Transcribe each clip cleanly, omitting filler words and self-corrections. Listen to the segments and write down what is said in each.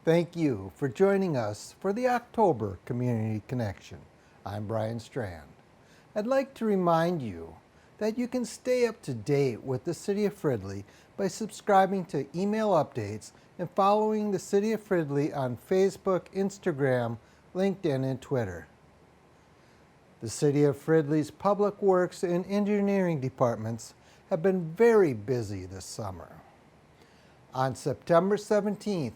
Thank you for joining us for the October Community Connection. I'm Brian Strand. I'd like to remind you that you can stay up to date with the City of Fridley by subscribing to email updates and following the City of Fridley on Facebook, Instagram, LinkedIn, and Twitter. The City of Fridley's Public Works and Engineering departments have been very busy this summer. On September 17th,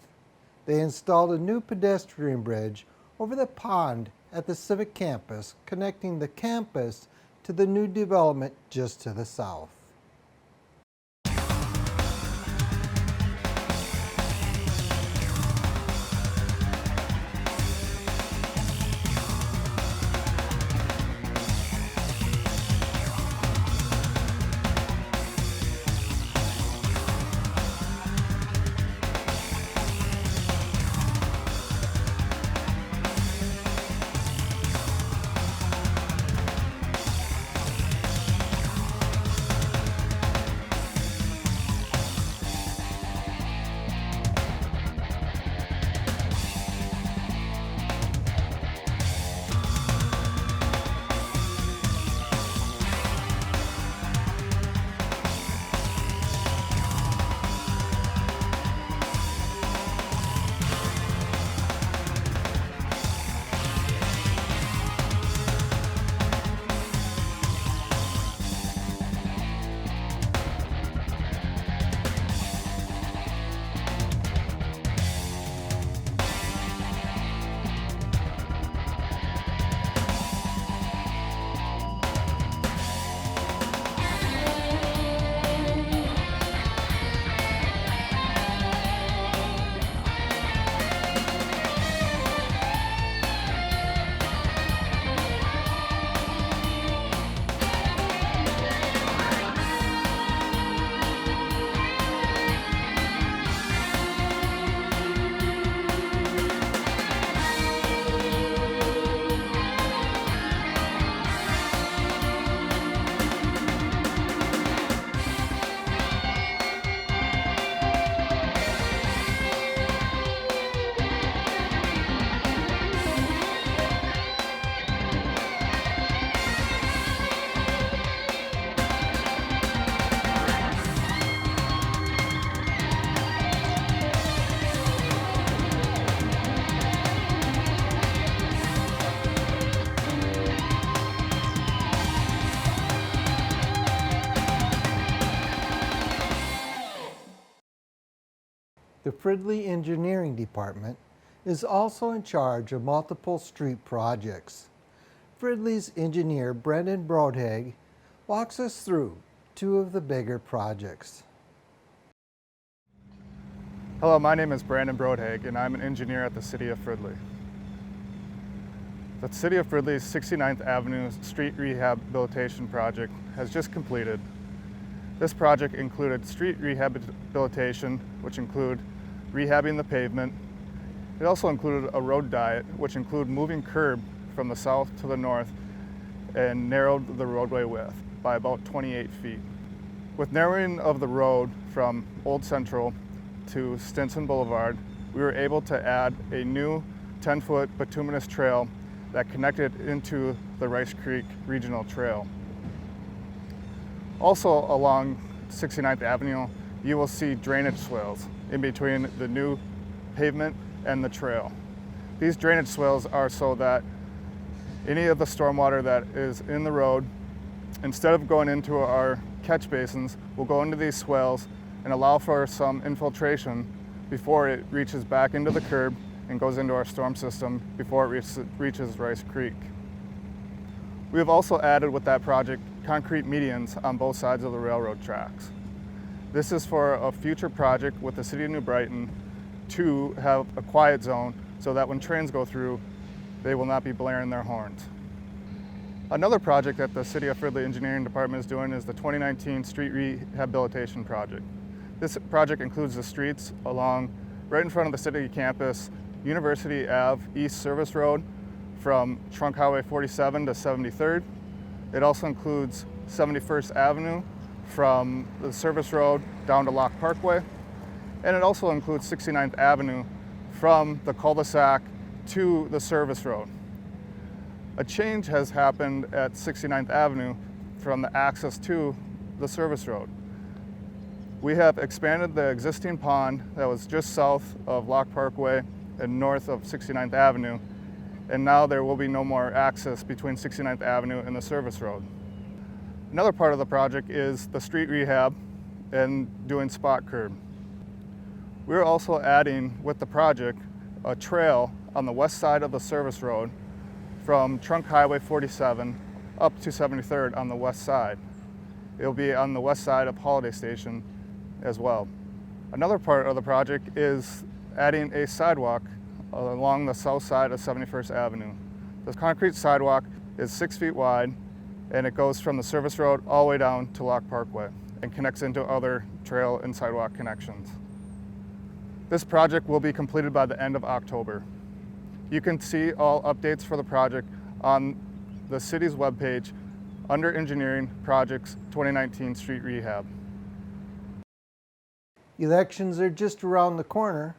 they installed a new pedestrian bridge over the pond at the Civic Campus, connecting the campus to the new development just to the south. The Fridley Engineering Department is also in charge of multiple street projects. Fridley's engineer Brendan Brodhag walks us through two of the bigger projects. Hello, my name is Brandon Brodhag and I'm an engineer at the City of Fridley. The City of Fridley's 69th Avenue Street Rehabilitation Project has just completed. This project included street rehabilitation, which include rehabbing the pavement. It also included a road diet, which included moving curb from the south to the north and narrowed the roadway width by about 28 feet. With narrowing of the road from Old Central to Stinson Boulevard, we were able to add a new 10-foot bituminous trail that connected into the Rice Creek Regional Trail. Also along 69th Avenue, you will see drainage swales in between the new pavement and the trail. These drainage swales are so that any of the stormwater that is in the road, instead of going into our catch basins, will go into these swales and allow for some infiltration before it reaches back into the curb and goes into our storm system before it reaches Rice Creek. We have also added with that project concrete medians on both sides of the railroad tracks. This is for a future project with the City of New Brighton to have a quiet zone so that when trains go through, they will not be blaring their horns. Another project that the City of Fridley Engineering Department is doing is the 2019 Street Rehabilitation Project. This project includes the streets along right in front of the city campus, University Ave East Service Road from Trunk Highway 47 to 73rd. It also includes 71st Avenue from the service road down to Locke Parkway. And it also includes 69th Avenue from the cul-de-sac to the service road. A change has happened at 69th Avenue from the access to the service road. We have expanded the existing pond that was just south of Locke Parkway and north of 69th Avenue, and now there will be no more access between 69th Avenue and the service road. Another part of the project is the street rehab and doing spot curb. We're also adding, with the project, a trail on the west side of the service road from Trunk Highway 47 up to 73rd on the west side. It'll be on the west side of Holiday Station as well. Another part of the project is adding a sidewalk along the south side of 71st Avenue. This concrete sidewalk is 6 feet wide, and it goes from the service road all the way down to Locke Parkway and connects into other trail and sidewalk connections. This project will be completed by the end of October. You can see all updates for the project on the city's webpage under Engineering Projects 2019 Street Rehab. Elections are just around the corner.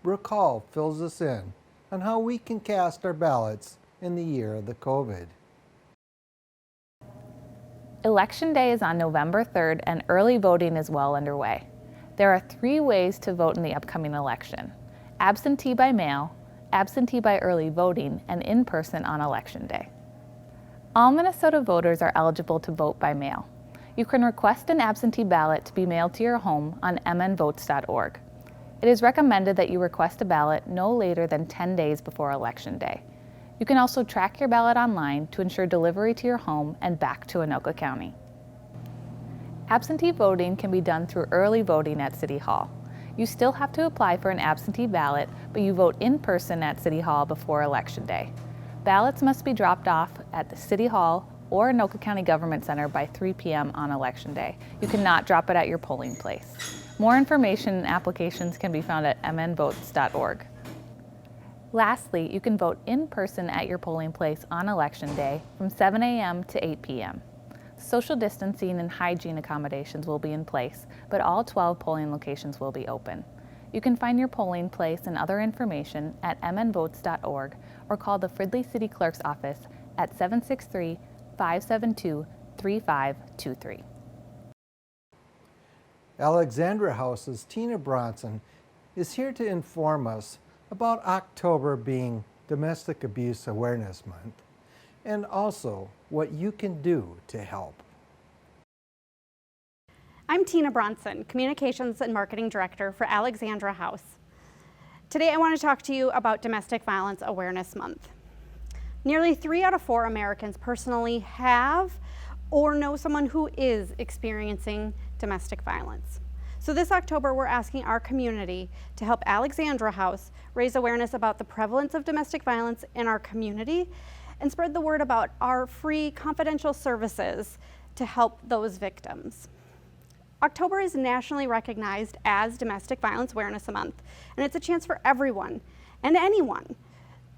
Brooke Hall fills us in on how we can cast our ballots in the year of the COVID. Election Day is on November 3rd and early voting is well underway. There are 3 ways to vote in the upcoming election: absentee by mail, absentee by early voting, and in person on Election Day. All Minnesota voters are eligible to vote by mail. You can request an absentee ballot to be mailed to your home on mnvotes.org. It is recommended that you request a ballot no later than 10 days before Election Day. You can also track your ballot online to ensure delivery to your home and back to Anoka County. Absentee voting can be done through early voting at City Hall. You still have to apply for an absentee ballot, but you vote in person at City Hall before Election Day. Ballots must be dropped off at the City Hall or Anoka County Government Center by 3 p.m. on Election Day. You cannot drop it at your polling place. More information and applications can be found at mnvotes.org. Lastly, you can vote in person at your polling place on Election Day from 7 a.m. to 8 p.m. Social distancing and hygiene accommodations will be in place, but all 12 polling locations will be open. You can find your polling place and other information at mnvotes.org or call the Fridley City Clerk's office at 763-572-3523. Alexandra House's Tina Bronson is here to inform us about October being Domestic Abuse Awareness Month and also what you can do to help. I'm Tina Bronson, Communications and Marketing Director for Alexandra House. Today I want to talk to you about Domestic Violence Awareness Month. Nearly 3 out of 4 Americans personally have or know someone who is experiencing domestic violence. So this October, we're asking our community to help Alexandra House raise awareness about the prevalence of domestic violence in our community and spread the word about our free confidential services to help those victims. October is nationally recognized as Domestic Violence Awareness Month, and it's a chance for everyone and anyone,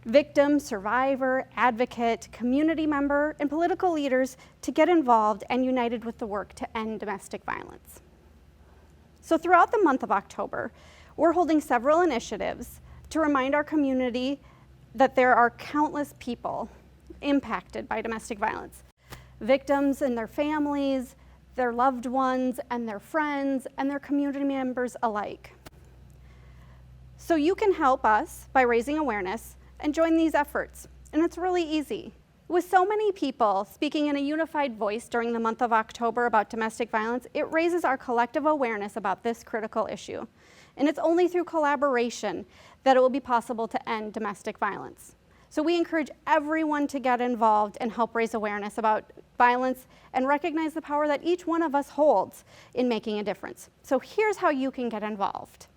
victim, survivor, advocate, community member, and political leaders to get involved and united with the work to end domestic violence. So throughout the month of October, we're holding several initiatives to remind our community that there are countless people impacted by domestic violence, victims and their families, their loved ones and their friends and their community members alike. So you can help us by raising awareness and join these efforts, and it's really easy. With so many people speaking in a unified voice during the month of October about domestic violence, it raises our collective awareness about this critical issue. And it's only through collaboration that it will be possible to end domestic violence. So we encourage everyone to get involved and help raise awareness about violence and recognize the power that each one of us holds in making a difference. So here's how you can get involved.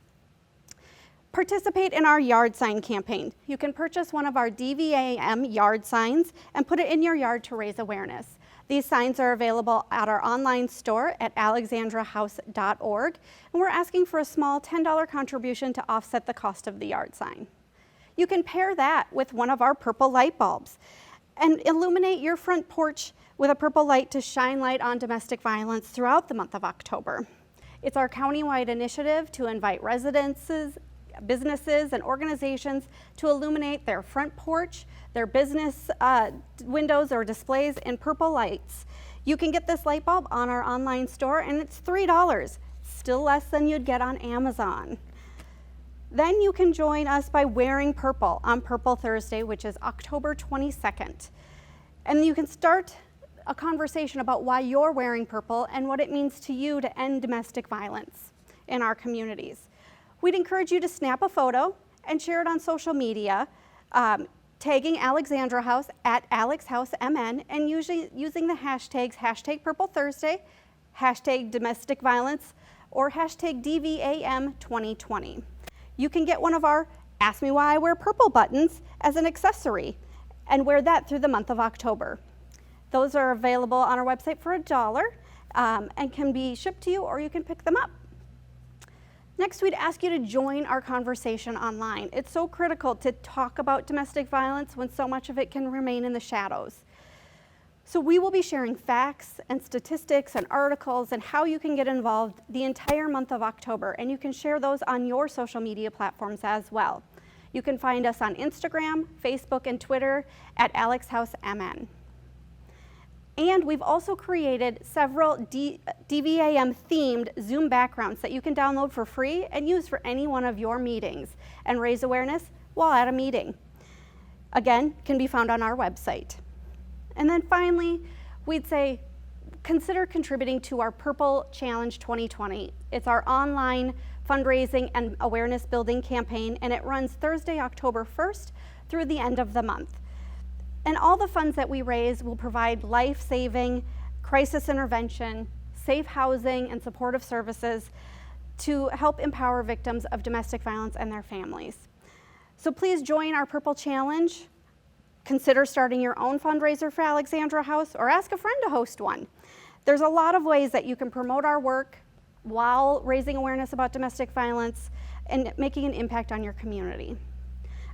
Participate in our yard sign campaign. You can purchase one of our DVAM yard signs and put it in your yard to raise awareness. These signs are available at our online store at alexandrahouse.org, and we're asking for a small $10 contribution to offset the cost of the yard sign. You can pair that with one of our purple light bulbs and illuminate your front porch with a purple light to shine light on domestic violence throughout the month of October. It's our countywide initiative to invite residents businesses and organizations to illuminate their front porch, their business windows or displays in purple lights. You can get this light bulb on our online store, and it's $3, still less than you'd get on Amazon. Then you can join us by wearing purple on Purple Thursday, which is October 22nd. And you can start a conversation about why you're wearing purple and what it means to you to end domestic violence in our communities. We'd encourage you to snap a photo and share it on social media, tagging Alexandra House at AlexHouseMN and using the hashtags #PurpleThursday, #DomesticViolence, or #DVAM2020. You can get one of our Ask Me Why I Wear Purple buttons as an accessory and wear that through the month of October. Those are available on our website for $1 and can be shipped to you, or you can pick them up. Next, we'd ask you to join our conversation online. It's so critical to talk about domestic violence when so much of it can remain in the shadows. So we will be sharing facts and statistics and articles and how you can get involved the entire month of October, and you can share those on your social media platforms as well. You can find us on Instagram, Facebook, and Twitter at AlexHouseMN. And we've also created several DVAM-themed Zoom backgrounds that you can download for free and use for any one of your meetings and raise awareness while at a meeting. Again, can be found on our website. And then finally, we'd say consider contributing to our Purple Challenge 2020. It's our online fundraising and awareness building campaign, and it runs Thursday, October 1st through the end of the month. And all the funds that we raise will provide life-saving, crisis intervention, safe housing, and supportive services to help empower victims of domestic violence and their families. So please join our Purple Challenge. Consider starting your own fundraiser for Alexandra House, or ask a friend to host one. There's a lot of ways that you can promote our work while raising awareness about domestic violence and making an impact on your community.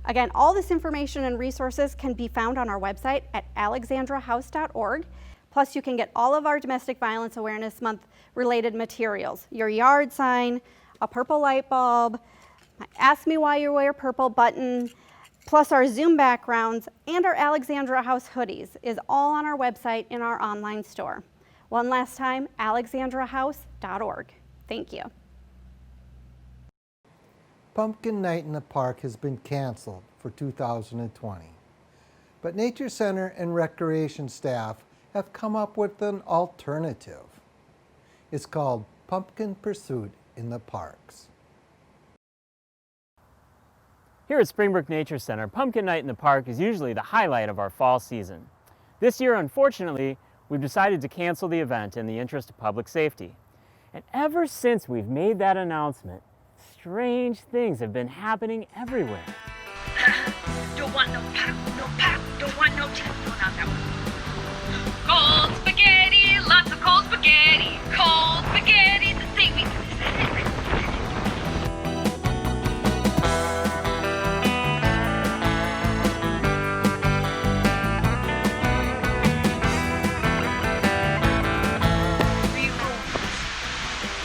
Again, all this information and resources can be found on our website at alexandrahouse.org. Plus, you can get all of our Domestic Violence Awareness Month related materials, your yard sign, a purple light bulb, Ask Me Why You Wear Purple button, plus our Zoom backgrounds, and our Alexandra House hoodies is all on our website in our online store. One last time, alexandrahouse.org. Thank you. Pumpkin Night in the Park has been canceled for 2020, but Nature Center and Recreation staff have come up with an alternative. It's called Pumpkin Pursuit in the Parks. Here at Springbrook Nature Center, Pumpkin Night in the Park is usually the highlight of our fall season. This year, unfortunately, we've decided to cancel the event in the interest of public safety. And ever since we've made that announcement, strange things have been happening everywhere. Don't want no pop, don't want no tip, no, not that one. Cold spaghetti, lots of cold spaghetti, the seaweed.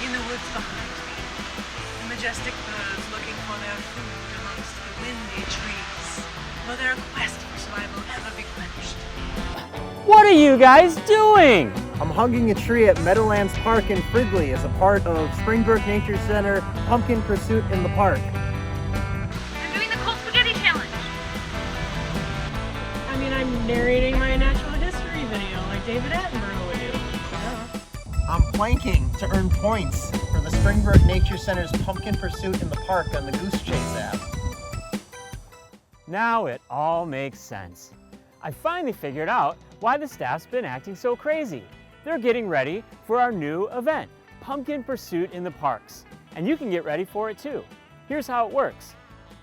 In the woods behind me, the majestic birds looking for their food amongst the windy trees, for their quest for survival ever be quenched. What are you guys doing? I'm hugging a tree at Meadowlands Park in Fridley as a part of Springbrook Nature Center Pumpkin Pursuit in the Park. I'm doing the cold spaghetti challenge. I mean, I'm narrating my natural history video like David Attenborough would do. I'm planking to earn points for the Springbrook Nature Center's Pumpkin Pursuit in the Park on the Goose Chase app. Now it all makes sense. I finally figured out why the staff's been acting so crazy. They're getting ready for our new event, Pumpkin Pursuit in the Parks. And you can get ready for it too. Here's how it works.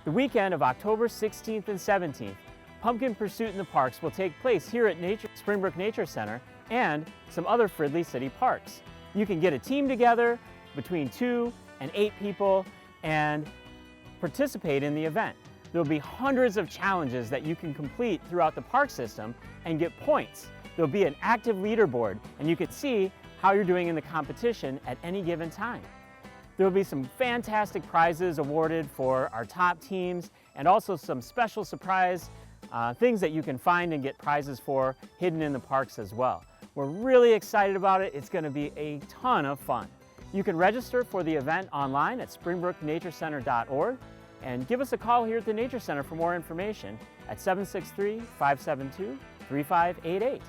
The weekend of October 16th and 17th, Pumpkin Pursuit in the Parks will take place here at Springbrook Nature Center and some other Fridley City parks. You can get a team together between 2 and 8 people and participate in the event. There'll be hundreds of challenges that you can complete throughout the park system and get points. There'll be an active leaderboard and you can see how you're doing in the competition at any given time. There will be some fantastic prizes awarded for our top teams and also some special surprise things that you can find and get prizes for hidden in the parks as well. We're really excited about it. It's going to be a ton of fun. You can register for the event online at springbrooknaturecenter.org and give us a call here at the Nature Center for more information at 763-572-3588.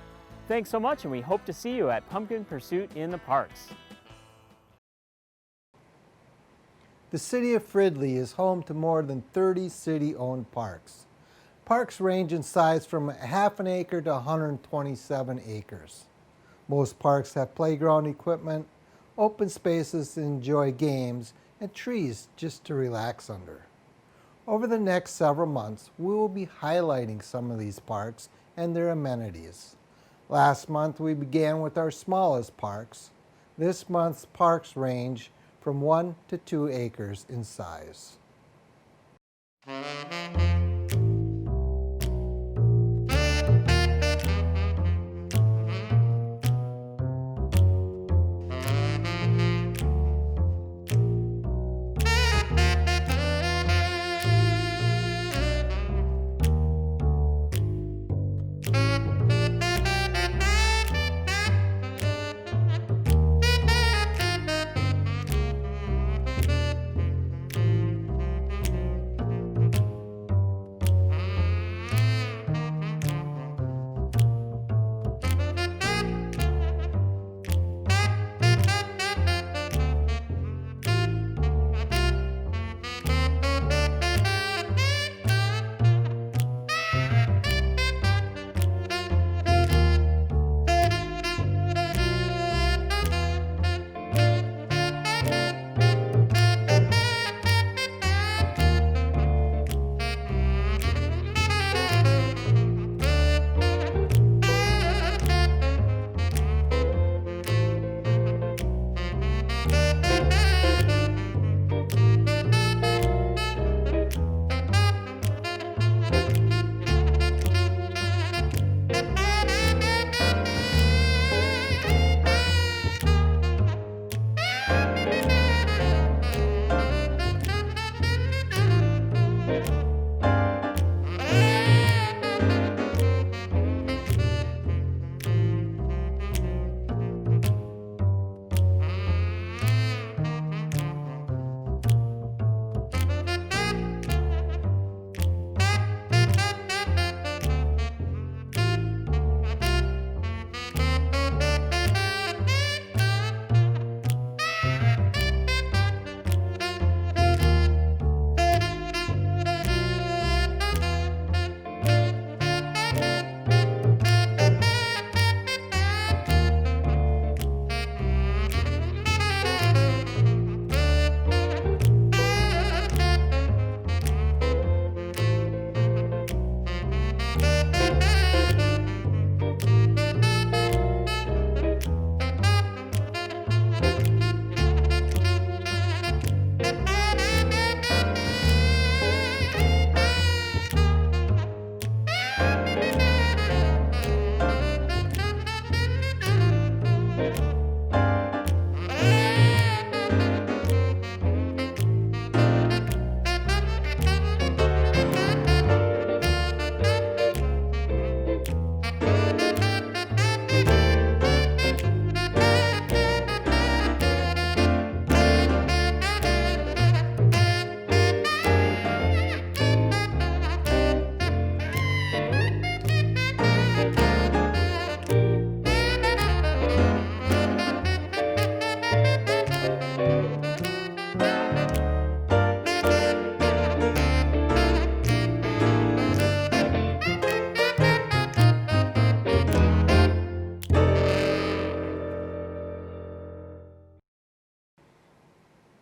Thanks so much, and we hope to see you at Pumpkin Pursuit in the parks. The city of Fridley is home to more than 30 city-owned parks. Parks range in size from half an acre to 127 acres. Most parks have playground equipment, open spaces to enjoy games, and trees just to relax under. Over the next several months, we will be highlighting some of these parks and their amenities. Last month, we began with our smallest parks. This month's parks range from 1 to 2 acres in size.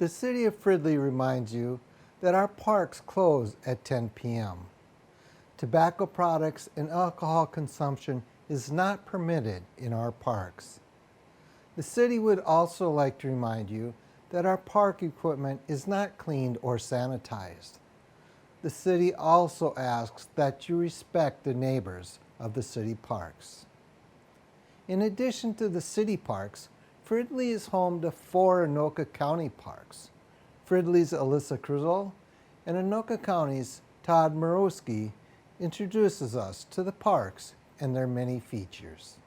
The City of Fridley reminds you that our parks close at 10 p.m. Tobacco products and alcohol consumption is not permitted in our parks. The city would also like to remind you that our park equipment is not cleaned or sanitized. The city also asks that you respect the neighbors of the city parks. In addition to the city parks, Fridley is home to 4 Anoka County parks. Fridley's Alyssa Cruzell and Anoka County's Todd Morowski introduces us to the parks and their many features.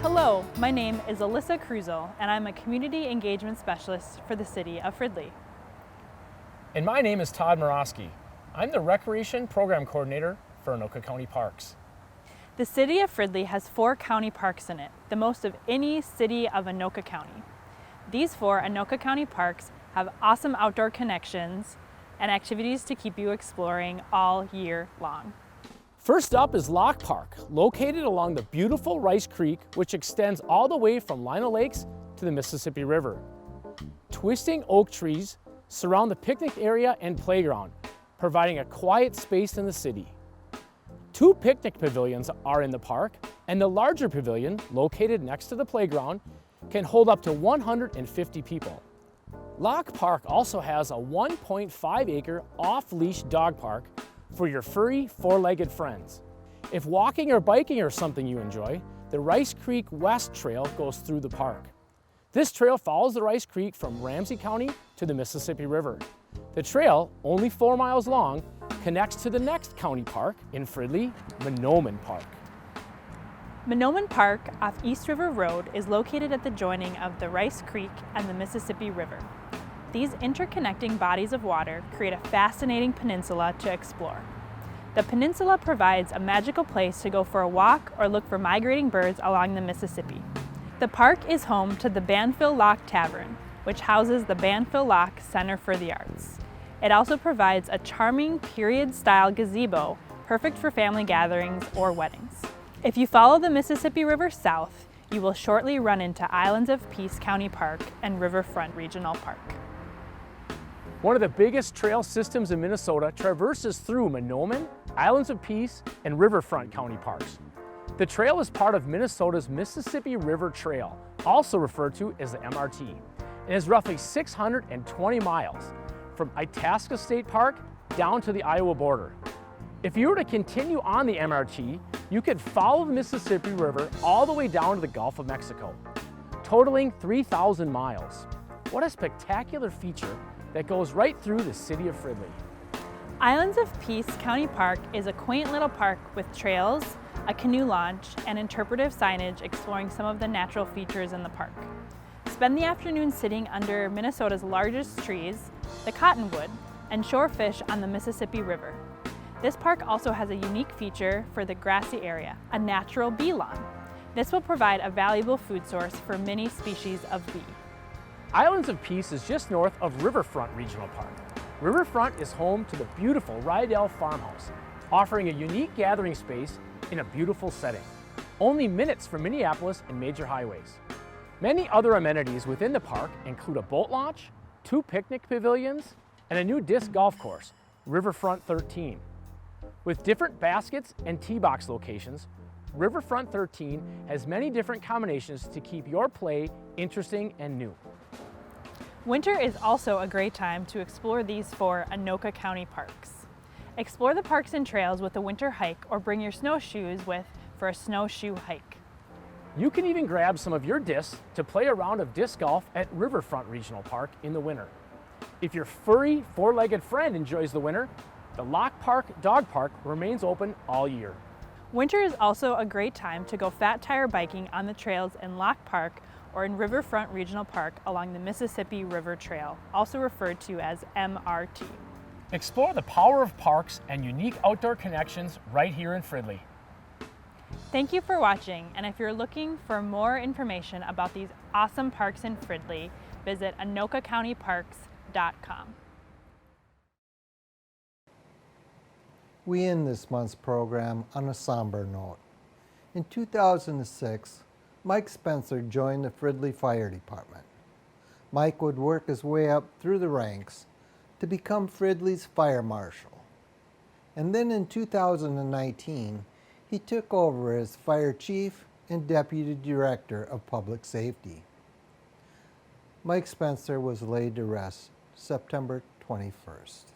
Hello, my name is Alyssa Cruzell, and I'm a Community Engagement Specialist for the City of Fridley. And my name is Todd Morowski. I'm the Recreation Program Coordinator for Anoka County Parks. The City of Fridley has 4 county parks in it, the most of any city of Anoka County. These 4 Anoka County parks have awesome outdoor connections and activities to keep you exploring all year long. First up is Lock Park, located along the beautiful Rice Creek, which extends all the way from Lino Lakes to the Mississippi River. Twisting oak trees surround the picnic area and playground, providing a quiet space in the city. 2 picnic pavilions are in the park, and the larger pavilion, located next to the playground, can hold up to 150 people. Lock Park also has a 1.5-acre off-leash dog park for your furry, 4-legged friends. If walking or biking are something you enjoy, the Rice Creek West Trail goes through the park. This trail follows the Rice Creek from Ramsey County to the Mississippi River. The trail, only 4 miles long, connects to the next county park in Fridley, Mahnomen Park. Mahnomen Park off East River Road is located at the joining of the Rice Creek and the Mississippi River. These interconnecting bodies of water create a fascinating peninsula to explore. The peninsula provides a magical place to go for a walk or look for migrating birds along the Mississippi. The park is home to the Banfill Lock Tavern, which houses the Banfill Lock Center for the Arts. It also provides a charming period-style gazebo, perfect for family gatherings or weddings. If you follow the Mississippi River south, you will shortly run into Islands of Peace County Park and Riverfront Regional Park. One of the biggest trail systems in Minnesota traverses through Mahnomen, Islands of Peace, and Riverfront County Parks. The trail is part of Minnesota's Mississippi River Trail, also referred to as the MRT, and is roughly 620 miles from Itasca State Park down to the Iowa border. If you were to continue on the MRT, you could follow the Mississippi River all the way down to the Gulf of Mexico, totaling 3,000 miles. What a spectacular feature that goes right through the city of Fridley. Islands of Peace County Park is a quaint little park with trails, a canoe launch, and interpretive signage exploring some of the natural features in the park. Spend the afternoon sitting under Minnesota's largest trees, the cottonwood, and shore fish on the Mississippi River. This park also has a unique feature for the grassy area, a natural bee lawn. This will provide a valuable food source for many species of bee. Islands of Peace is just north of Riverfront Regional Park. Riverfront is home to the beautiful Rydell Farmhouse, offering a unique gathering space in a beautiful setting, only minutes from Minneapolis and major highways. Many other amenities within the park include a boat launch, 2 picnic pavilions, and a new disc golf course, Riverfront 13. With different baskets and tee box locations, Riverfront 13 has many different combinations to keep your play interesting and new. Winter is also a great time to explore these 4 Anoka County parks. Explore the parks and trails with a winter hike or bring your snowshoes with for a snowshoe hike. You can even grab some of your discs to play a round of disc golf at Riverfront Regional Park in the winter. If your furry, 4-legged friend enjoys the winter, the Lock Park Dog Park remains open all year. Winter is also a great time to go fat tire biking on the trails in Lock Park or in Riverfront Regional Park along the Mississippi River Trail, also referred to as MRT. Explore the power of parks and unique outdoor connections right here in Fridley. Thank you for watching, and if you're looking for more information about these awesome parks in Fridley, visit anokacountyparks.com. We end this month's program on a somber note. In 2006, Mike Spencer joined the Fridley Fire Department. Mike would work his way up through the ranks to become Fridley's fire marshal. And then in 2019, he took over as Fire Chief and Deputy Director of Public Safety. Mike Spencer was laid to rest September 21st.